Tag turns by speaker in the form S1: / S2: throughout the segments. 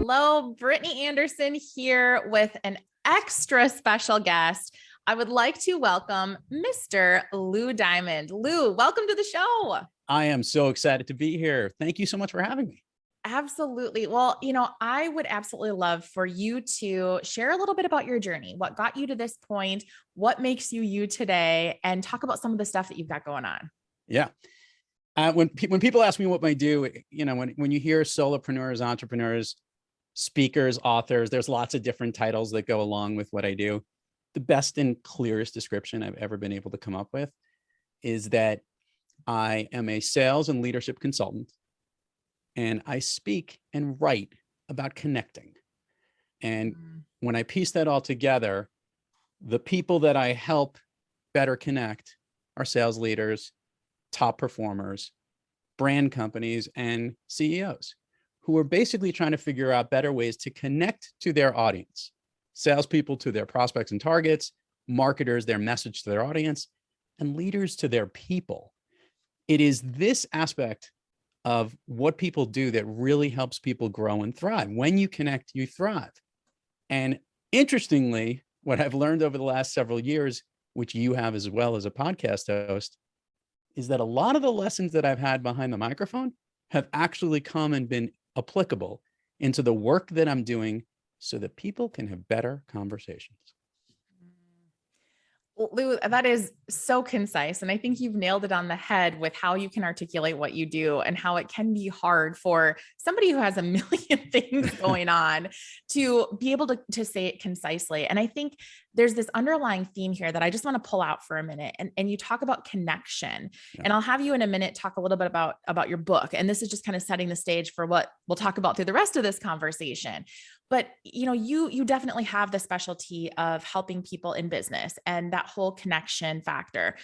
S1: Hello, Brittany Anderson here with an extra special guest. I would like to welcome Mr. Lou Diamond. Lou, welcome to the show.
S2: I am so excited to be here. Thank you so much for having me.
S1: Absolutely. Well, I would absolutely love for you to share a little bit about your journey, what got you to this point, what makes you you today, and talk about some of the stuff that you've got going on.
S2: Yeah. When people ask me what I do, when you hear solopreneurs, entrepreneurs, speakers, authors, there's lots of different titles that go along with what I do. The best and clearest description I've ever been able to come up with is that I am a sales and leadership consultant, and I speak and write about connecting. And when I piece that all together, the people that I help better connect are sales leaders, top performers, brand companies, and CEOs who are basically trying to figure out better ways to connect to their audience, salespeople to their prospects and targets, marketers, their message to their audience, and leaders to their people. It is this aspect of what people do that really helps people grow and thrive. When you connect, you thrive. And interestingly, what I've learned over the last several years, which you have as well as a podcast host, is that a lot of the lessons that I've had behind the microphone have actually come and been applicable into the work that I'm doing so that people can have better conversations.
S1: Well, Lou, that is so concise. And I think you've nailed it on the head with how you can articulate what you do and how it can be hard for somebody who has a million things going on to be able to say it concisely. And I think there's this underlying theme here that I just want to pull out for a minute. And you talk about connection. Yeah. And I'll have you in a minute talk a little bit about your book. And this is just kind of setting the stage for what we'll talk about through the rest of this conversation. But, you definitely have the specialty of helping people in business and that whole connection factor.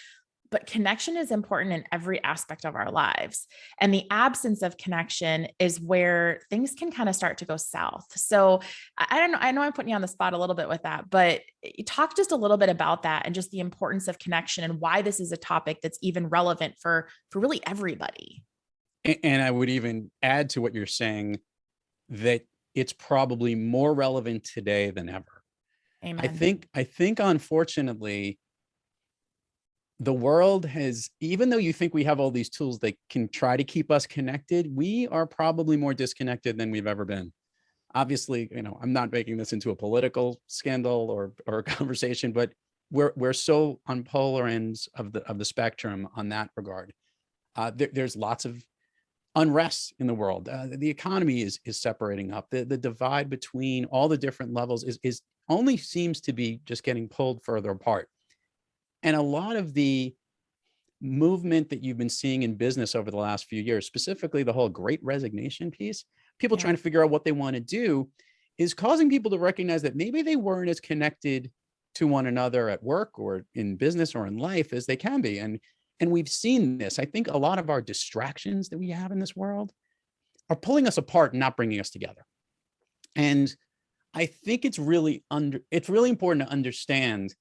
S1: But connection is important in every aspect of our lives. And the absence of connection is where things can kind of start to go south. So I don't know. I know I'm putting you on the spot a little bit with that, but talk just a little bit about that and just the importance of connection and why this is a topic that's even relevant for really everybody.
S2: And I would even add to what you're saying that it's probably more relevant today than ever.
S1: Amen.
S2: I think unfortunately, the world has, even though you think we have all these tools that can try to keep us connected, we are probably more disconnected than we've ever been. Obviously, I'm not making this into a political scandal or a conversation, but we're so on polar ends of the spectrum on that regard. There's lots of unrest in the world. The economy is separating up. The divide between all the different levels is only seems to be just getting pulled further apart. And a lot of the movement that you've been seeing in business over the last few years, specifically the whole Great Resignation piece, people trying to figure out what they want to do, is causing people to recognize that maybe they weren't as connected to one another at work or in business or in life as they can be. And we've seen this. I think a lot of our distractions that we have in this world are pulling us apart and not bringing us together. And I think it's really important to understand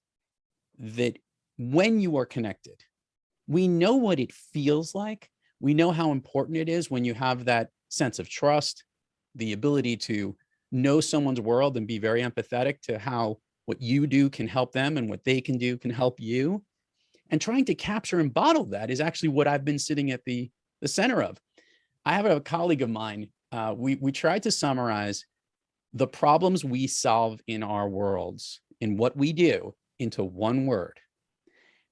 S2: that when you are connected, we know what it feels like. We know how important it is when you have that sense of trust, the ability to know someone's world and be very empathetic to how what you do can help them and what they can do can help you. And trying to capture and bottle that is actually what I've been sitting at the center of. I have a colleague of mine. We tried to summarize the problems we solve in our worlds in what we do into one word.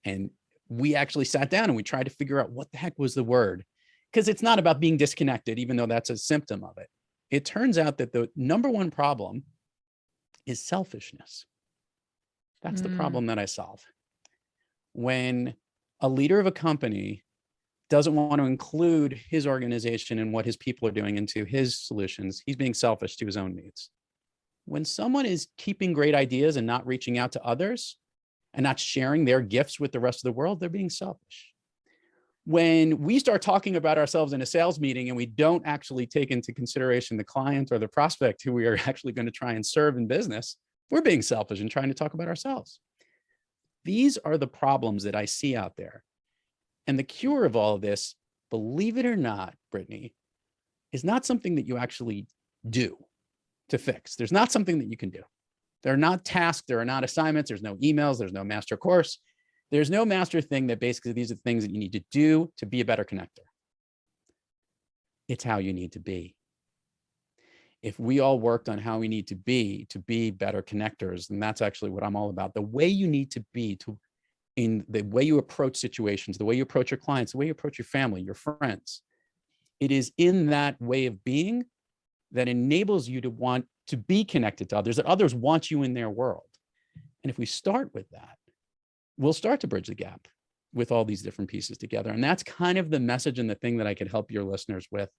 S2: And we actually sat down and we tried to figure out what the heck was the word, because it's not about being disconnected, even though that's a symptom of it. It turns out that the number one problem is selfishness. That's the problem that I solve. When a leader of a company doesn't want to include his organization and what his people are doing into his solutions, he's being selfish to his own needs. When someone is keeping great ideas and not reaching out to others and not sharing their gifts with the rest of the world, they're being selfish. When we start talking about ourselves in a sales meeting and we don't actually take into consideration the client or the prospect who we are actually going to try and serve in business, we're being selfish and trying to talk about ourselves. These are the problems that I see out there. And the cure of all of this, believe it or not, Brittany, is not something that you actually do. to fix. There's not something that you can do. They're not tasks. There are not assignments. There's no emails. There's no master course. There's no master thing that basically these are the things that you need to do to be a better connector. It's how you need to be. If we all worked on how we need to be better connectors, then that's actually what I'm all about. The way you need to be in the way you approach situations, the way you approach your clients, the way you approach your family, your friends. It is in that way of being that enables you to want to be connected to others, that others want you in their world. And if we start with that, we'll start to bridge the gap with all these different pieces together. And that's kind of the message and the thing that I could help your listeners with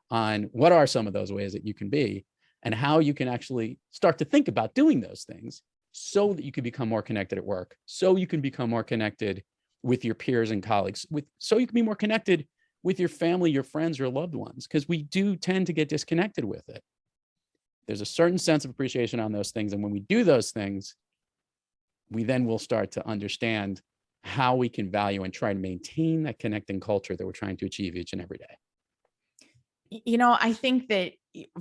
S2: on what are some of those ways that you can be and how you can actually start to think about doing those things so that you can become more connected at work, so you can become more connected with your peers and colleagues, so you can be more connected with your family, your friends, your loved ones, because we do tend to get disconnected with it. There's a certain sense of appreciation on those things. And when we do those things, we then will start to understand how we can value and try to maintain that connecting culture that we're trying to achieve each and every day.
S1: I think that,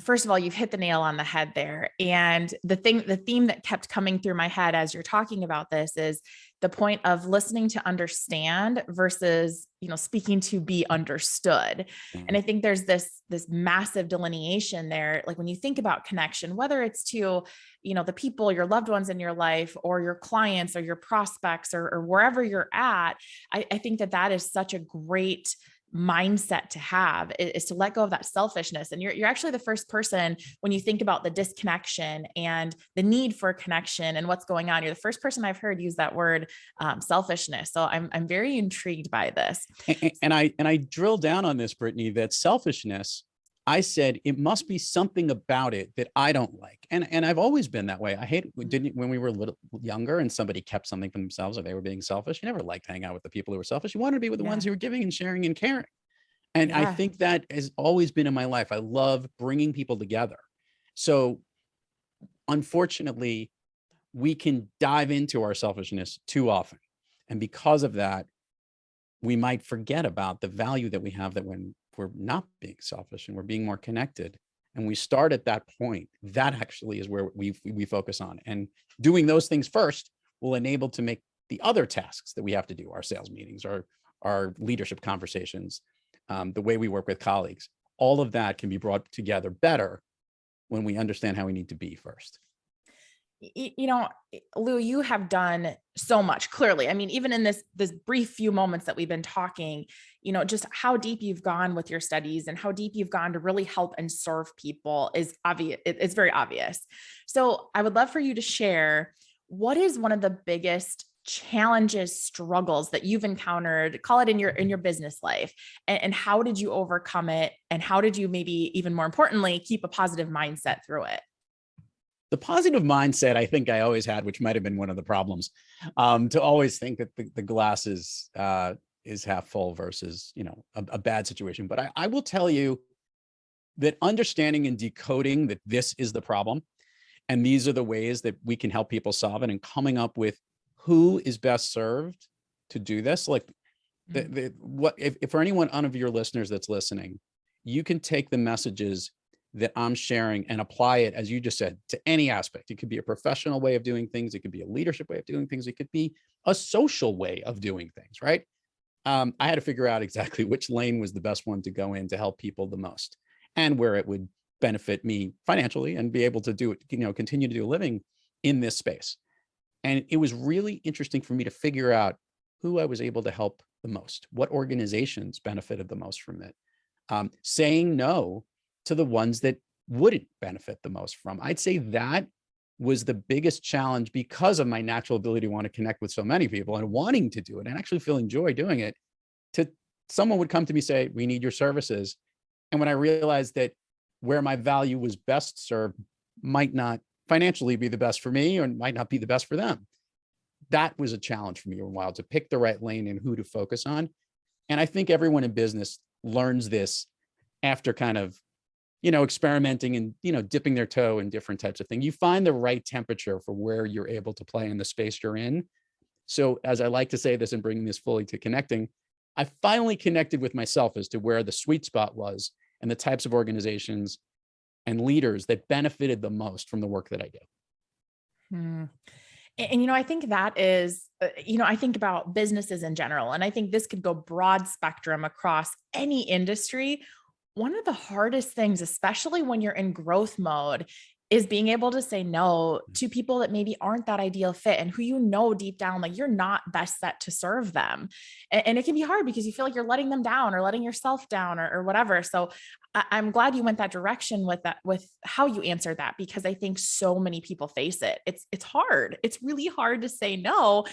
S1: first of all, you've hit the nail on the head there. And the theme that kept coming through my head as you're talking about this is the point of listening to understand versus, speaking to be understood. And I think there's this massive delineation there. Like when you think about connection, whether it's to, the people, your loved ones in your life, or your clients or your prospects, or wherever you're at, I think that is such a great mindset to have, is to let go of that selfishness. And you're actually the first person, when you think about the disconnection and the need for connection and what's going on, you're the first person I've heard use that word, selfishness. So I'm very intrigued by this.
S2: And I drill down on this, Brittany, that selfishness, I said, it must be something about it that I don't like. And I've always been that way. I hate when we were a little younger and somebody kept something for themselves or they were being selfish. You never liked hanging out with the people who were selfish. You wanted to be with the ones who were giving and sharing and caring. And I think that has always been in my life. I love bringing people together. So unfortunately, we can dive into our selfishness too often. And because of that, we might forget about the value that we have, that when we're not being selfish and we're being more connected, and we start at that point, that actually is where we focus on. And doing those things first will enable to make the other tasks that we have to do, our sales meetings, our leadership conversations, the way we work with colleagues, all of that can be brought together better when we understand how we need to be first.
S1: Lou, you have done so much, clearly. I mean, even in this brief few moments that we've been talking, just how deep you've gone with your studies and how deep you've gone to really help and serve people is obvious. It's very obvious. So I would love for you to share, what is one of the biggest challenges, struggles that you've encountered, call it in your business life, and how did you overcome it? And how did you, maybe even more importantly, keep a positive mindset through it?
S2: The positive mindset I think I always had, which might have been one of the problems, to always think that the glass is half full versus, a bad situation. But I will tell you that understanding and decoding that this is the problem, and these are the ways that we can help people solve it, and coming up with who is best served to do this. Like if for anyone of your listeners that's listening, you can take the messages that I'm sharing and apply it, as you just said, to any aspect. It could be a professional way of doing things. It could be a leadership way of doing things. It could be a social way of doing things, right? I had to figure out exactly which lane was the best one to go in to help people the most, and where it would benefit me financially and be able to do it, continue to do a living in this space. And it was really interesting for me to figure out who I was able to help the most, what organizations benefited the most from it, saying no to the ones that wouldn't benefit the most from. I'd say that was the biggest challenge, because of my natural ability to want to connect with so many people and wanting to do it and actually feeling joy doing it. To someone would come to me, say, we need your services. And when I realized that where my value was best served might not financially be the best for me, or might not be the best for them, that was a challenge for me for a while, to pick the right lane and who to focus on. And I think everyone in business learns this after kind of, experimenting and, dipping their toe in different types of things. You find the right temperature for where you're able to play in the space you're in. So as I like to say this, and bringing this fully to connecting, I finally connected with myself as to where the sweet spot was and the types of organizations and leaders that benefited the most from the work that I do.
S1: Hmm. And, I think that is, I think about businesses in general, and I think this could go broad spectrum across any industry. One of the hardest things, especially when you're in growth mode, is being able to say no to people that maybe aren't that ideal fit and who deep down, like you're not best set to serve them. And it can be hard because you feel like you're letting them down or letting yourself down or whatever. So I'm glad you went that direction with that, with how you answered that, because I think so many people face it. It's hard. It's really hard to say no.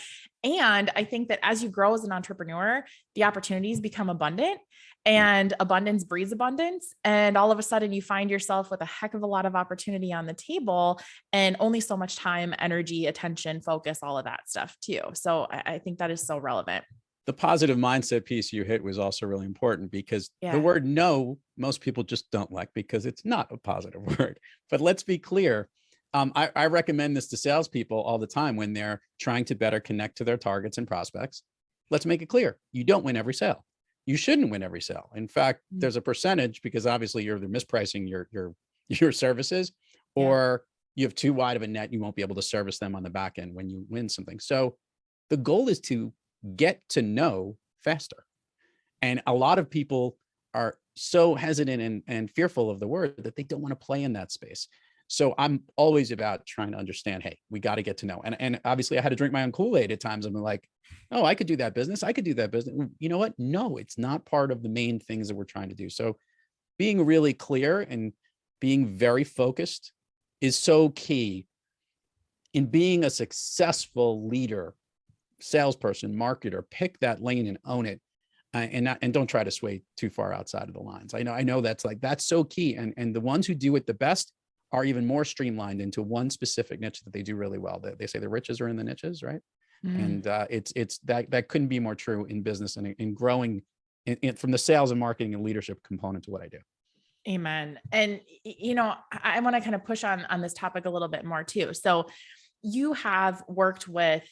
S1: And I think that as you grow as an entrepreneur, the opportunities become abundant, and abundance breeds abundance. And all of a sudden you find yourself with a heck of a lot of opportunity on the table, and only so much time, energy, attention, focus, all of that stuff too. So I think that is so relevant.
S2: The positive mindset piece you hit was also really important, because the
S1: Yeah.
S2: word no, most people just don't like because it's not a positive word. But let's be clear. I recommend this to salespeople all the time when they're trying to better connect to their targets and prospects. Let's make it clear. You don't win every sale. You shouldn't win every sale. In fact, there's a percentage, because obviously you're either mispricing your services, or you have too wide of a net. You won't be able to service them on the back end when you win something. So the goal is to get to know faster. And a lot of people are so hesitant and fearful of the word that they don't want to play in that space. So I'm always about trying to understand, hey, we got to get to know. And obviously I had to drink my own Kool-Aid at times. I'm like, oh, I could do that business. I could do that business. You know what? No, it's not part of the main things that we're trying to do. So being really clear and being very focused is so key in being a successful leader, salesperson, marketer. Pick that lane and own it. And don't try to sway too far outside of the lines. I know that's so key. And the ones who do it the best are even more streamlined into one specific niche that they do really well. They say the riches are in the niches, right? And it's that couldn't be more true in business and in growing from the sales and marketing and leadership component to what I do.
S1: Amen. And, I want to kind of push on this topic a little bit more too. So you have worked with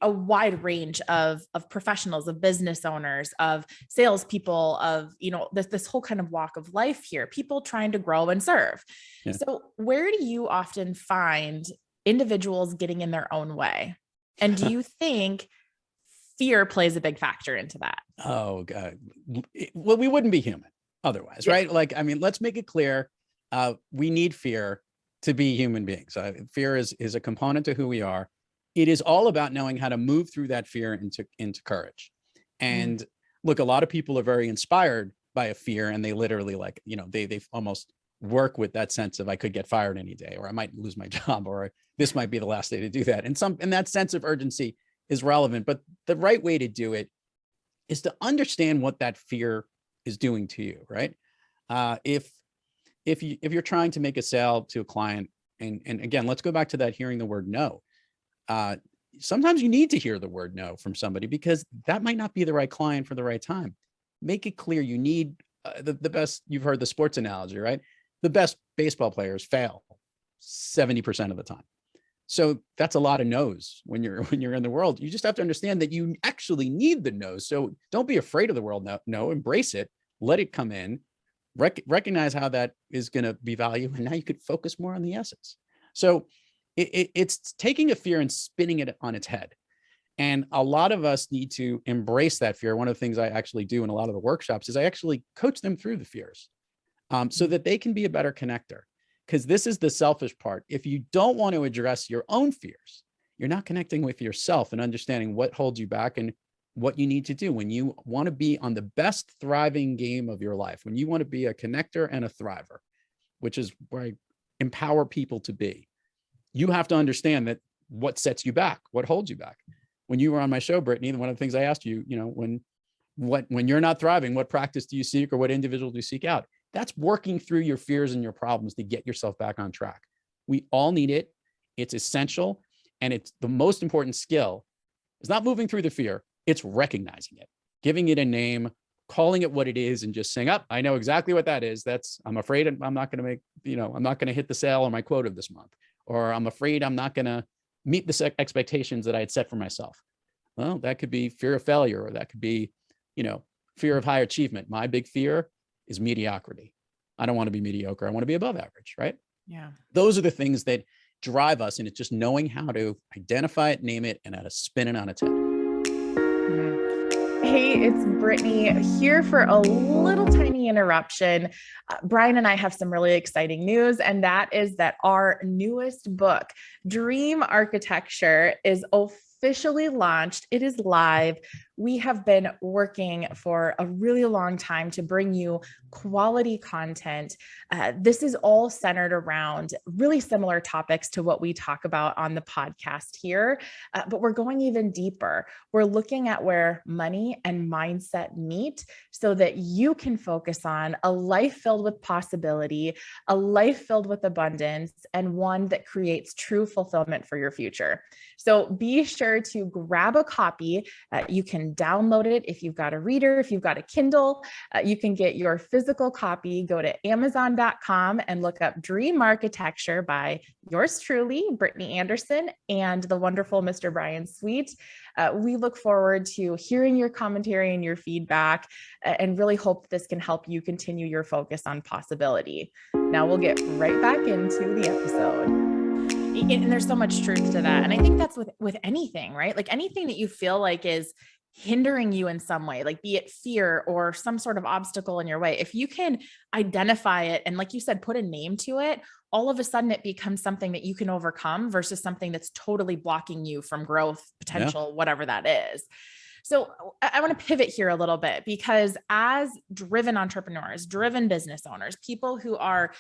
S1: a wide range of professionals, of business owners, of salespeople, of, this whole kind of walk of life here, people trying to grow and serve.
S2: Yeah.
S1: So where do you often find individuals getting in their own way? And do you think fear plays a big factor into that?
S2: Oh God. Well, we wouldn't be human otherwise, right? Like, I mean, let's make it clear. We need fear to be human beings. Fear is a component to who we are. It is all about knowing how to move through that fear into courage. And look, a lot of people are very inspired by a fear, and they literally they almost work with that sense of I could get fired any day, or I might lose my job, or this might be the last day to do that. And that sense of urgency is relevant, but the right way to do it is to understand what that fear is doing to you, right? If you're trying to make a sale to a client, and again, let's go back to that hearing the word no. Sometimes you need to hear the word no from somebody, because that might not be the right client for the right time. Make it clear you need the best. You've heard the sports analogy, right? The best baseball players fail 70% of the time. So that's a lot of no's when you're in the world. You just have to understand that you actually need the no's. So don't be afraid of the world. No, embrace it. Let it come in. Recognize how that is going to be value, and now you could focus more on the yeses. So it's taking a fear and spinning it on its head. And a lot of us need to embrace that fear. One of the things I actually do in a lot of the workshops is I actually coach them through the fears, so that they can be a better connector. Because this is the selfish part. If you don't want to address your own fears, you're not connecting with yourself and understanding what holds you back and what you need to do when you want to be on the best thriving game of your life, when you want to be a connector and a thriver, which is where I empower people to be. You have to understand that what sets you back, what holds you back. When you were on my show, Brittany, one of the things I asked you, when you're not thriving, what practice do you seek, or what individual do you seek out? That's working through your fears and your problems to get yourself back on track. We all need it. It's essential. And it's the most important skill. It's not moving through the fear. It's recognizing it, giving it a name, calling it what it is, and just saying, I know exactly what that is. I'm afraid I'm not going to I'm not going to hit the sale or my quota this month, or I'm afraid I'm not going to meet the expectations that I had set for myself. Well, that could be fear of failure, or that could be, fear of high achievement. My big fear is mediocrity. I don't want to be mediocre. I want to be above average, right?
S1: Yeah.
S2: Those are the things that drive us. And it's just knowing how to identify it, name it, and how to spin it on its head.
S1: Hey, it's Brittany here for a little tiny interruption. Brian and I have some really exciting news, and that is that our newest book, Dream Architecture, is officially launched. It is live. We have been working for a really long time to bring you quality content. This is all centered around really similar topics to what we talk about on the podcast here, but we're going even deeper. We're looking at where money and mindset meet so that you can focus on a life filled with possibility, a life filled with abundance, and one that creates true fulfillment for your future. So be sure to grab a copy. You can download it if you've got a reader, if you've got a Kindle. You can get your physical copy. Go to Amazon.com and look up Dream Architecture by yours truly, Brittany Anderson, and the wonderful Mr. Brian Sweet. We look forward to hearing your commentary and your feedback, and really hope this can help you continue your focus on possibility. Now we'll get right back into the episode. And there's so much truth to that. And I think that's with anything, right? Like anything that you feel like is hindering you in some way, like be it fear or some sort of obstacle in your way, if you can identify it and, like you said, put a name to it, all of a sudden it becomes something that you can overcome versus something that's totally blocking you from growth potential, whatever that is. So I want to pivot here a little bit, because as driven entrepreneurs, driven business owners, people who are,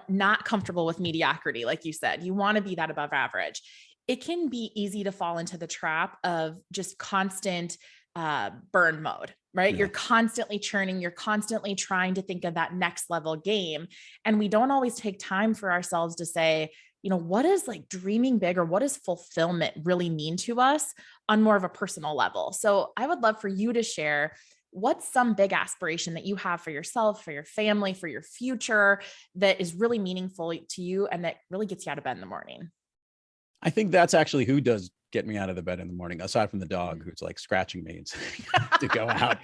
S1: not comfortable with mediocrity, like you said, you want to be that above average. It can be easy to fall into the trap of just constant burn mode, right? You're constantly churning, you're constantly trying to think of that next level game. And we don't always take time for ourselves to say, what does like dreaming big, or what does fulfillment really mean to us on more of a personal level? So I would love for you to share what's some big aspiration that you have for yourself, for your family, for your future that is really meaningful to you and that really gets you out of bed in the morning.
S2: I think that's actually who does get me out of the bed in the morning, aside from the dog who's like scratching me and saying to go out.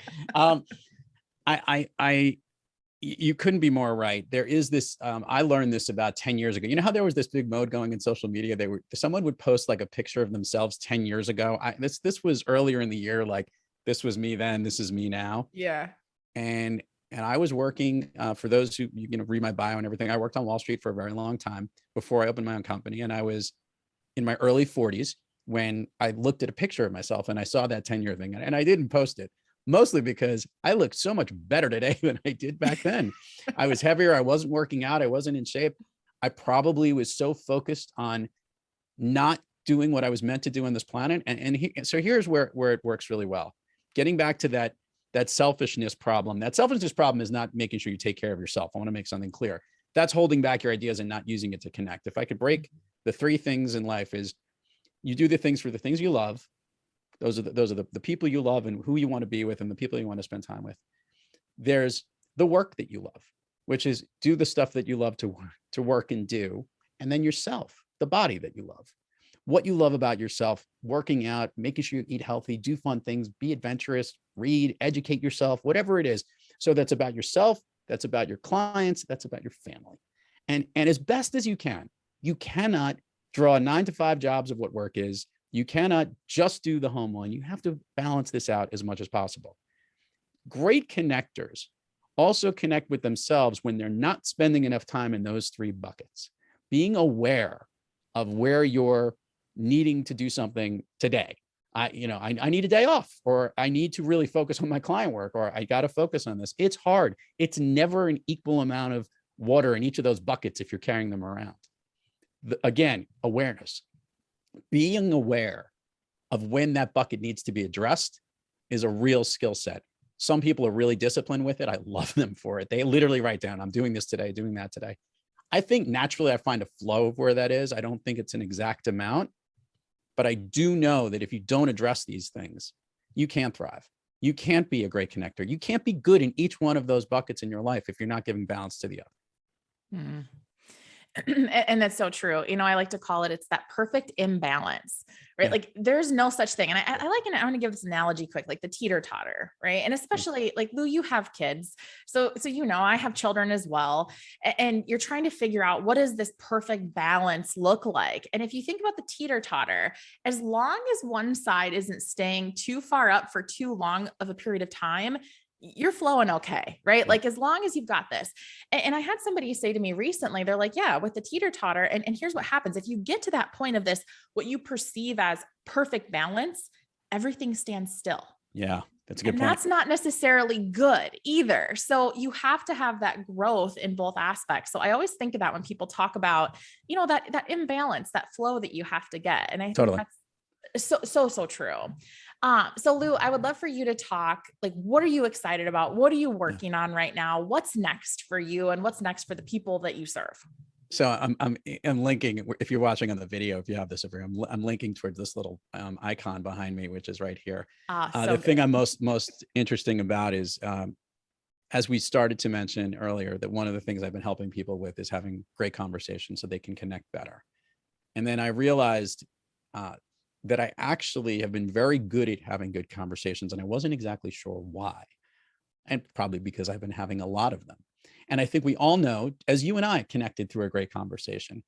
S2: You couldn't be more right. There is this, I learned this about 10 years ago. You know how there was this big mode going in social media? Someone would post like a picture of themselves 10 years ago. This was earlier in the year. Like, this was me then, this is me now.
S1: Yeah.
S2: And I was working, for those who, read my bio and everything, I worked on Wall Street for a very long time before I opened my own company. And I was in my early 40s when I looked at a picture of myself and I saw that 10-year thing, and I didn't post it. Mostly because I look so much better today than I did back then. I was heavier. I wasn't working out. I wasn't in shape. I probably was so focused on not doing what I was meant to do on this planet. So here's where it works really well. Getting back to that selfishness problem. That selfishness problem is not making sure you take care of yourself. I want to make something clear. That's holding back your ideas and not using it to connect. If I could break the three things in life, is you do the things for the things you love. Those are the people you love and who you want to be with and the people you want to spend time with. There's the work that you love, which is do the stuff that you love to work and do. And then yourself, the body that you love, what you love about yourself, working out, making sure you eat healthy, do fun things, be adventurous, read, educate yourself, whatever it is. So that's about yourself. That's about your clients. That's about your family. And as best as you can, you cannot draw 9-to-5 jobs of what work is. You cannot just do the home one. You have to balance this out as much as possible. Great connectors also connect with themselves when they're not spending enough time in those three buckets. Being aware of where you're needing to do something today. I need a day off, or I need to really focus on my client work, or I got to focus on this. It's hard. It's never an equal amount of water in each of those buckets if you're carrying them around. Again, awareness. Being aware of when that bucket needs to be addressed is a real skill set. Some people are really disciplined with it. I love them for it. They literally write down, I'm doing this today, doing that today. I think naturally I find a flow of where that is. I don't think it's an exact amount, but I do know that if you don't address these things, you can't thrive. You can't be a great connector. You can't be good in each one of those buckets in your life if you're not giving balance to the other.
S1: And that's so true. I like to call it, it's that perfect imbalance, right?
S2: Yeah.
S1: Like there's no such thing. And I like, I want to give this analogy quick, like the teeter totter, right? And especially like Lou, you have kids. So, I have children as well. And you're trying to figure out, what does this perfect balance look like? And if you think about the teeter totter, as long as one side isn't staying too far up for too long of a period of time, you're flowing okay, right?
S2: Yeah.
S1: Like as long as you've got this. And I had somebody say to me recently, they're like, yeah, with the teeter totter. And here's what happens. If you get to that point of this, what you perceive as perfect balance, everything stands still.
S2: Yeah. That's a good
S1: And
S2: point.
S1: that's not necessarily good either. So you have to have that growth in both aspects. So I always think of that when people talk about, that imbalance, that flow that you have to get. And I think
S2: Totally.
S1: that's so true. So Lou, I would love for you to talk, like, what are you excited about? What are you working on right now? What's next for you, and what's next for the people that you serve?
S2: So I'm linking, if you're watching on the video, if you have this over here, I'm linking towards this little icon behind me, which is right here.
S1: So
S2: The thing I'm most interesting about is, as we started to mention earlier, that one of the things I've been helping people with is having great conversations so they can connect better. And then I realized that I actually have been very good at having good conversations, and I wasn't exactly sure why. And probably because I've been having a lot of them. And I think we all know, as you and I connected through a great conversation,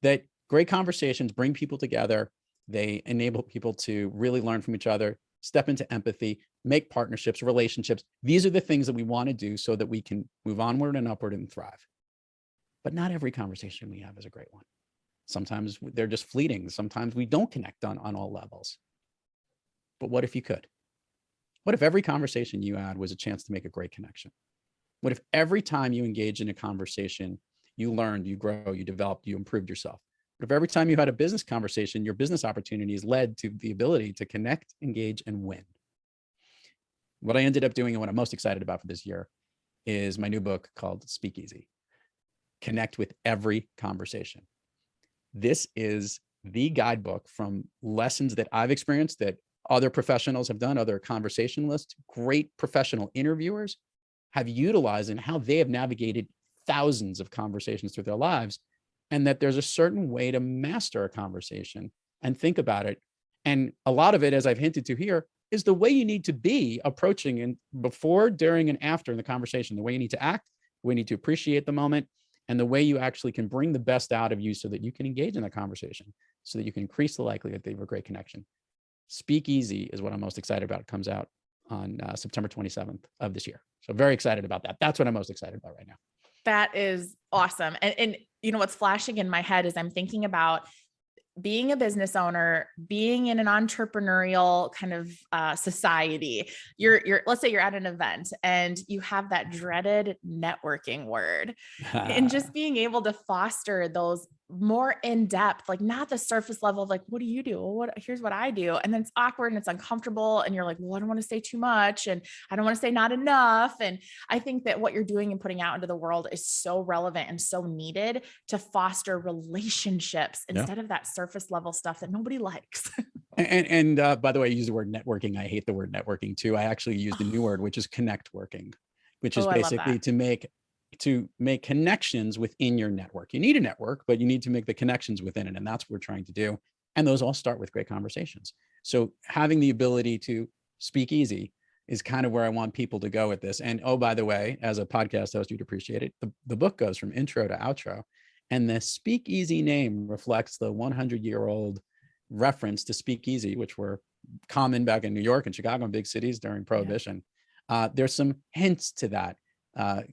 S2: that great conversations bring people together. They enable people to really learn from each other, step into empathy, make partnerships, relationships. These are the things that we want to do so that we can move onward and upward and thrive. But not every conversation we have is a great one. Sometimes they're just fleeting. Sometimes we don't connect on all levels. But what if you could? What if every conversation you had was a chance to make a great connection? What if every time you engage in a conversation, you learned, you grow, you developed, you improved yourself? What if every time you had a business conversation, your business opportunities led to the ability to connect, engage, and win? What I ended up doing, and what I'm most excited about for this year, is my new book called Speak Easy. Connect with every conversation. This is the guidebook from lessons that I've experienced, that other professionals have done, other conversationalists, great professional interviewers have utilized, and how they have navigated thousands of conversations through their lives. And that there's a certain way to master a conversation and think about it. And a lot of it, as I've hinted to here, is the way you need to be approaching, and before, during, and after in the conversation, the way you need to act, the way you need to appreciate the moment, and the way you actually can bring the best out of you so that you can engage in that conversation, so that you can increase the likelihood that you have a great connection. Speak Easy is what I'm most excited about. It comes out on September 27th of this year. So very excited about that. That's what I'm most excited about right now.
S1: That is awesome. And what's flashing in my head is I'm thinking about being a business owner, being in an entrepreneurial kind of society. Let's say you're at an event and you have that dreaded networking word, and just being able to foster those more in depth, like not the surface level of like, what do you do? Well, here's what I do. And then it's awkward and it's uncomfortable. And you're like, well, I don't want to say too much. And I don't want to say not enough. And I think that what you're doing and putting out into the world is so relevant and so needed to foster relationships instead of that surface level stuff that nobody likes.
S2: And by the way, I use the word networking. I hate the word networking too. I actually used a new word, which is connect working, which is basically to make connections within your network. You need a network, but you need to make the connections within it. And that's what we're trying to do. And those all start with great conversations. So having the ability to speak easy is kind of where I want people to go with this. And oh, by the way, as a podcast host, you'd appreciate it. The book goes from intro to outro. And the Speak Easy name reflects the 100-year-old reference to speak easy, which were common back in New York and Chicago and big cities during Prohibition. There's some hints to that.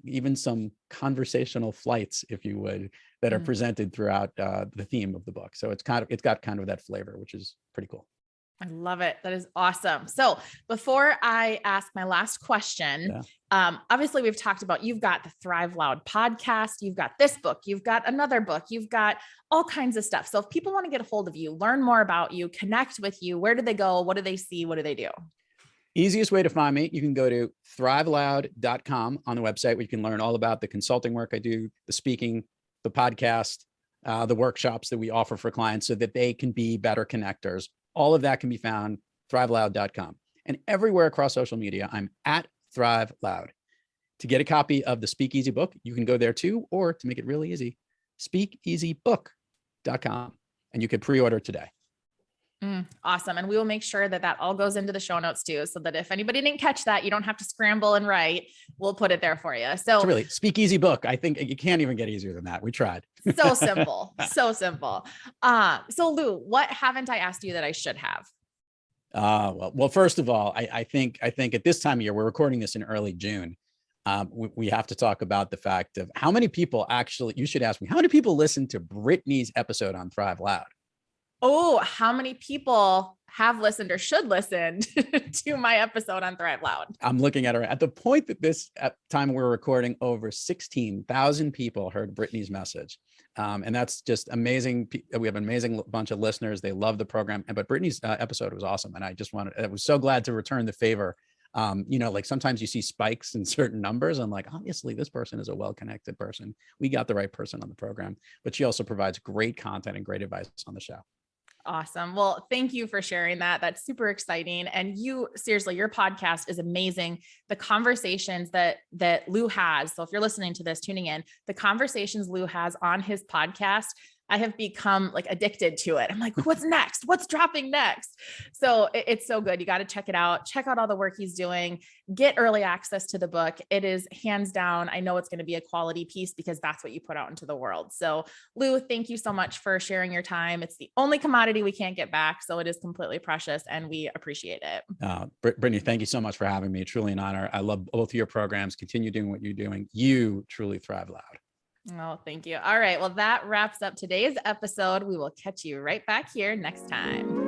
S2: Even some conversational flights, if you would, that are presented throughout the theme of the book. So it's got kind of that flavor, which is pretty cool.
S1: I love it. That is awesome. So before I ask my last question, obviously we've talked about, you've got the Thrive Loud podcast, you've got this book, you've got another book, you've got all kinds of stuff. So if people want to get a hold of you, learn more about you, connect with you, where do they go? What do they see? What do they do?
S2: Easiest way to find me, you can go to thriveloud.com on the website, where you can learn all about the consulting work I do, the speaking, the podcast, the workshops that we offer for clients so that they can be better connectors. All of that can be found thriveloud.com. And everywhere across social media, I'm at Thrive Loud. To get a copy of the Speak Easy book, you can go there too, or to make it really easy, speakeasybook.com, and you can pre-order today.
S1: Awesome. And we will make sure that that all goes into the show notes too, so that if anybody didn't catch that, you don't have to scramble and write. We'll put it there for you. So
S2: it's really Speakeasy Book. I think you can't even get easier than that. We tried.
S1: So simple. So simple. So Lou, what haven't I asked you that I should have?
S2: Well, first of all, I think at this time of year, we're recording this in early June. We have to talk about the fact of how many people actually, you should ask me, how many people listen to Brittany's episode on Thrive Loud?
S1: Oh, how many people have listened or should listen to my episode on Thrive Loud?
S2: I'm looking at her at the point that this at time we're recording, over 16,000 people heard Brittany's message. And that's just amazing. We have an amazing bunch of listeners. They love the program. But Brittany's episode was awesome. And I was so glad to return the favor. Like sometimes you see spikes in certain numbers. I'm like, obviously this person is a well-connected person. We got the right person on the program, but she also provides great content and great advice on the show.
S1: Awesome. Well, thank you for sharing that. That's super exciting. And seriously, your podcast is amazing. The conversations that Lou has. So if you're listening to this, tuning in, the conversations Lou has on his podcast, I have become like addicted to it. I'm like, what's next? What's dropping next? So it's so good. You got to check it out. Check out all the work he's doing. Get early access to the book. It is hands down. I know it's going to be a quality piece because that's what you put out into the world. So Lou, thank you so much for sharing your time. It's the only commodity we can't get back. So it is completely precious and we appreciate it.
S2: Brittany, thank you so much for having me. Truly an honor. I love both of your programs. Continue doing what you're doing. You truly thrive loud.
S1: Oh, thank you. All right. Well, that wraps up today's episode. We will catch you right back here next time.